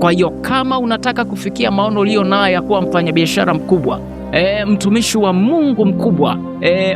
Kwa hiyo kama unataka kufikia maono ulio nayo ya kuwa mfanyabiashara mkubwa, mtumishi wa Mungu mkubwa,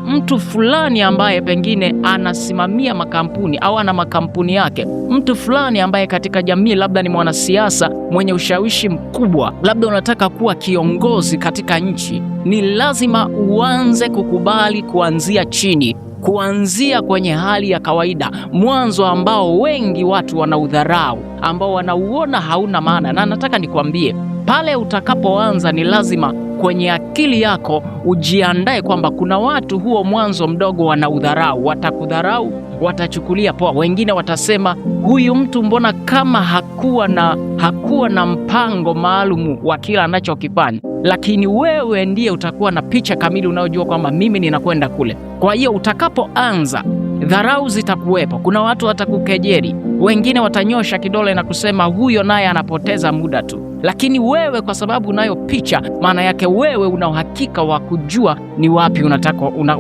mtu fulani ambaye pengine anasimamia makampuni au ana makampuni yake, mtu fulani ambaye katika jamii labda ni mwanasiasa mwenye ushawishi mkubwa, labda unataka kuwa kiongozi katika nchi, ni lazima uanze kukubali kuanzia chini, kuanzia kwenye hali ya kawaida, mwanzo ambao wengi watu wanaudharau, ambao wanauona hauna maana. Na nataka nikwambie, pale utakapoanza ni lazima kwenye akili yako ujiandae kwamba kuna watu huo mwanzo mdogo wanaudharau, watakudharau, watachukulia poa. Wengine watasema huyu mtu mbona kama hakuwa na mpango maalumu wa kila anachokifanya, lakini wewe ndiye utakuwa na picha kamili unayojua kwamba mimi ninakwenda kule. Kwa hiyo utakapoanza, dharau zitakuwepo, kuna watu watakukejeli, wengine watanyosha kidole na kusema huyo naye anapoteza muda tu. Lakini wewe kwa sababu unayo picha, maana yake wewe una uhakika wa kujua ni wapi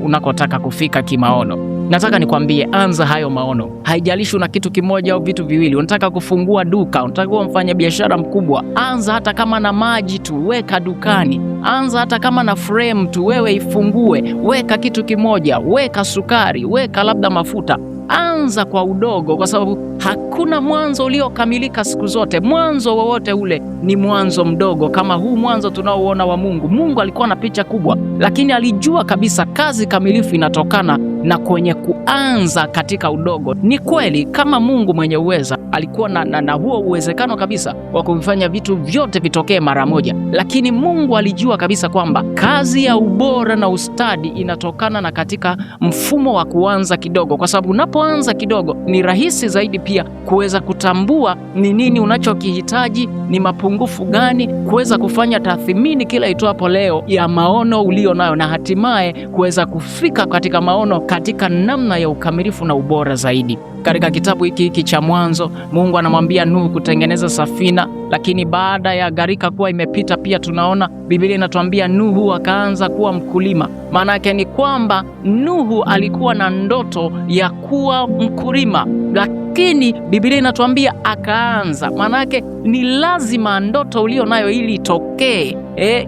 unakotaka kufika kimaono. Nataka nikwambie, anza hayo maono. Haijalishi una kitu kimoja au vitu viwili. Unataka kufungua duka, unataka kuwa mfanyabiashara mkubwa, anza hata kama na maji tu, weka dukani. Anza hata kama na frame tu, wewe ifungue, weka kitu kimoja, weka sukari, weka labda mafuta. Anza kwa udogo, kwa sababu hakuna mwanzo uliokamilika siku zote. Mwanzo wowote ule ni mwanzo mdogo, kama huu mwanzo tunaoona wa Mungu. Mungu alikuwa na picha kubwa, lakini alijua kabisa kazi kamilifu inatokana na kwenye kuanza katika udogo. Ni kweli kama Mungu mwenye uweza alikuwa na huo uwezekano kabisa wa kuvifanya vitu vyote vitokee mara moja, lakini Mungu alijua kabisa kwamba kazi ya ubora na ustadi inatokana na katika mfumo wa kuanza kidogo, kwa sababu unapoanza kidogo ni rahisi zaidi pia kuweza kutambua ni nini unachokihitaji, ni mapungufu gani, kuweza kufanya tathmini kila itwapo leo ya maono ulio nayo, na hatimaye kuweza kufika katika maono katika namna ya ukamilifu na ubora zaidi. Katika kitabu hiki cha Mwanzo, Mungu anamwambia Nuhu kutengeneza safina, lakini baada ya gharika kuwa imepita, pia tunaona Biblia inatuambia Nuhu akaanza kuwa mkulima. Maana yake ni kwamba Nuhu alikuwa na ndoto ya kuwa mkulima, lakini Biblia inatuambia akaanza. Maana yake ni lazima ndoto ulio nayo ili itokee,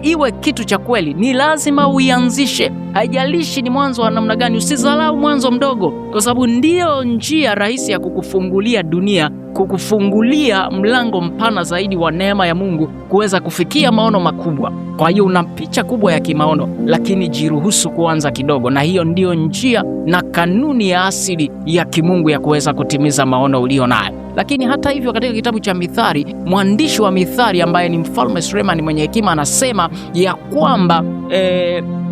iwe kitu cha kweli, ni lazima uianzishe. Haijalishi ni mwanzo wa namna gani, usizalau mwanzo mdogo, kwa sababu ndio njia rahisi ya kukufungulia dunia, kukufungulia mlango mpana zaidi wa neema ya Mungu kuweza kufikia maono makubwa. Kwa hiyo una picha kubwa ya kimaono, lakini jiruhusu kuanza kidogo, na hiyo ndio njia na kanuni ya asili ya kimungu ya kuweza kutimiza maono ulio nayo. Lakini hata hivyo, katika kitabu cha Mithali, mwandishi wa Mithali ambaye ni Mfalme Sulemani mwenye hekima anasema ya kwamba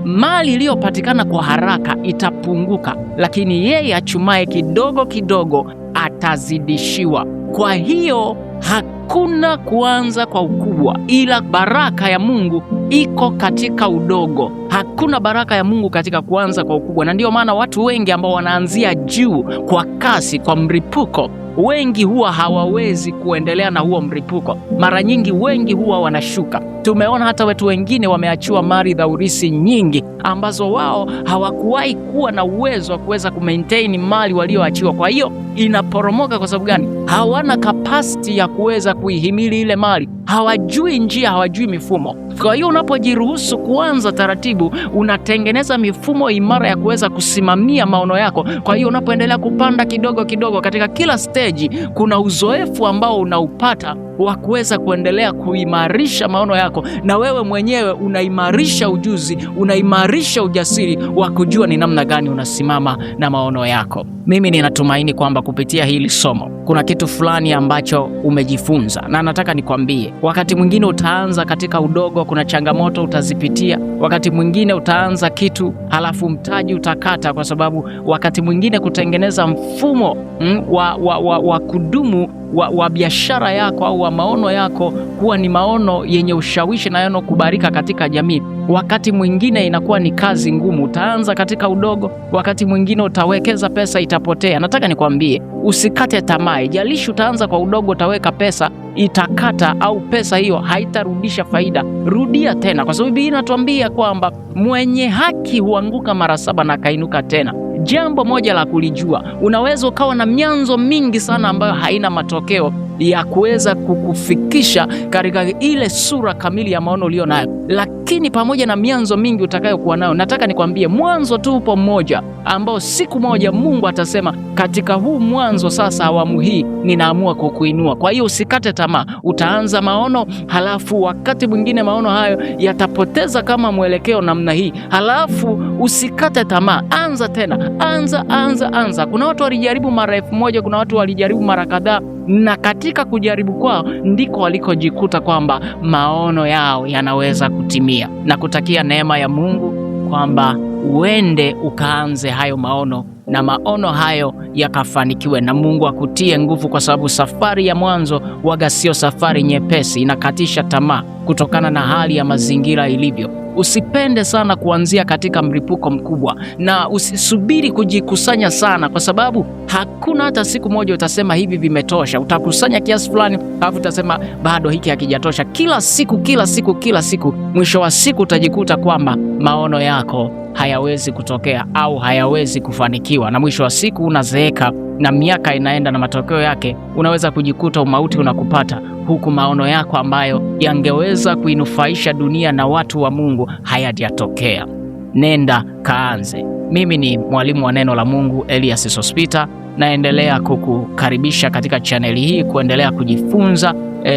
mali iliyopatikana kwa haraka itapunguka, lakini yeye achumaye kidogo kidogo atazidishiwa. Kwa hiyo hakuna kuanza kwa ukubwa, ila baraka ya Mungu iko katika udogo. Hakuna baraka ya Mungu katika kuanza kwa ukubwa, na ndio maana watu wengi ambao wanaanzia juu kwa kasi, kwa mripuko, wengi huwa hawawezi kuendelea na huo mripuko. Mara nyingi wengi huwa wanashuka. Tumeona hata watu wengine wameachiwa mali za urithi nyingi ambazo wao hawakuwahi kuwa na uwezo wa kuweza kumaintain mali walioachiwa. Kwa hiyo inaporomoka. Kwa sababu gani? Hawana capacity ya kuweza kuihimili ile mali, hawajui njia, hawajui mifumo. Kwa hiyo unapojiruhusu kuanza taratibu, unatengeneza mifumo imara ya kuweza kusimamia maono yako. Kwa hiyo unapoendelea kupanda kidogo kidogo, katika kila stage kuna uzoefu ambao unaupata wa kuweza kuendelea kuimarisha maono yako, na wewe mwenyewe unaimarisha ujuzi, unaimarisha ujasiri wa kujua ni namna gani unasimama na maono yako. Mimi ninatumaini kwamba kupitia hili somo kuna kitu fulani ambacho umejifunza, na nataka nikwambie, wakati mwingine utaanza katika udogo, kuna changamoto utazipitia. Wakati mwingine utaanza kitu halafu mtaji utakata, kwa sababu wakati mwingine kutengeneza mfumo wa kudumu wa biashara yako au wa maono yako kuwa ni maono yenye ushawishi na yanokubalika katika jamii, wakati mwingine inakuwa ni kazi ngumu. Utaanza katika udogo, wakati mwingine utawekeza pesa itapotea. Nataka nikwambie, usikate tamaa. Ijalishi utaanza kwa udogo, utaweka pesa itakata, au pesa hiyo haitarudisha faida, rudia tena, kwa sababu Biblia inatuambia kwamba mwenye haki huanguka mara 7 na kainuka tena. Jambo moja la kulijua, unaweza ukawa na mianzo mingi sana ambayo haina matokeo, ya kuweza kukufikisha katika ile sura kamili ya maono ulio nayo. Lakini pamoja na mianzo mingi utakayokuwa nayo, nataka nikwambie mwanzo tu upo mmoja ambao siku moja Mungu atasema, katika huu mwanzo sasa, awamu hii ninaamua kukuinua. Kwa hiyo usikate tamaa. Utaanza maono, halafu wakati mwingine maono hayo yatapoteza kama mwelekeo namna hii, halafu usikate tamaa. Anza tena, anza. Kuna watu walijaribu mara 1000, kuna watu walijaribu mara kadhaa, na katika kujaribu kwao ndiko walikojikuta kwamba maono yao yanaweza kutimia. Na kutakia neema ya Mungu kwamba uende ukaanze hayo maono na maono hayo yakafanikiwe, na Mungu akutie nguvu, kwa sababu safari ya mwanzo waga sio safari nyepesi, inakatisha tamaa kutokana na hali ya mazingira ilivyo. Usipende sana kuanzia katika mlipuko mkubwa, na usisubiri kujikusanya sana, kwa sababu hakuna hata siku moja utasema hivi vimetosha. Utakusanya kiasi fulani, alafu utasema bado hiki hakijatosha. Kila siku, mwisho wa siku utajikuta kwamba maono yako hayawezi kutokea au hayawezi kufanikiwa, na mwisho wa siku unazeeka na miaka inaenda, na matokeo yake unaweza kujikuta umauti unakupata, huku maono yako ambayo yangeweza kuinufaisha dunia na watu wa Mungu hayajatokea. Nenda kaanze. Mimi ni mwalimu wa neno la Mungu Elias Sospita, naendelea kukukaribisha katika chaneli hii kuendelea kujifunza.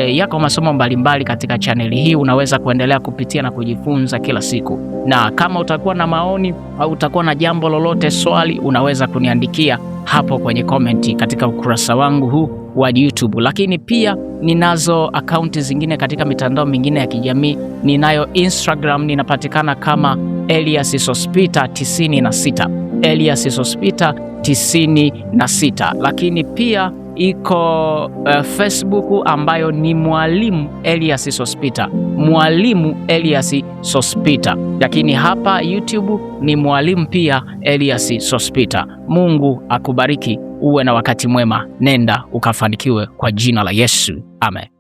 Yako masomo mbalimbali katika chaneli hii, unaweza kuendelea kupitia na kujifunza kila siku. Na kama utakuwa na maoni au utakuwa na jambo lolote, swali, unaweza kuniandikia hapo kwenye komenti katika ukurasa wangu huu wa YouTube. Lakini pia ninazo akaunti zingine katika mitandao mingine ya kijamii. Ninayo Instagram, ninapatikana kama Elias Sospita 96, Elias Sospita 96. Lakini pia iko Facebook ambayo ni Mwalimu Elias Sospita, Mwalimu Elias Sospita. Lakini hapa YouTube ni Mwalimu pia Elias Sospita. Mungu akubariki, uwe na wakati mwema. Nenda ukafanikiwe kwa jina la Yesu. Amen.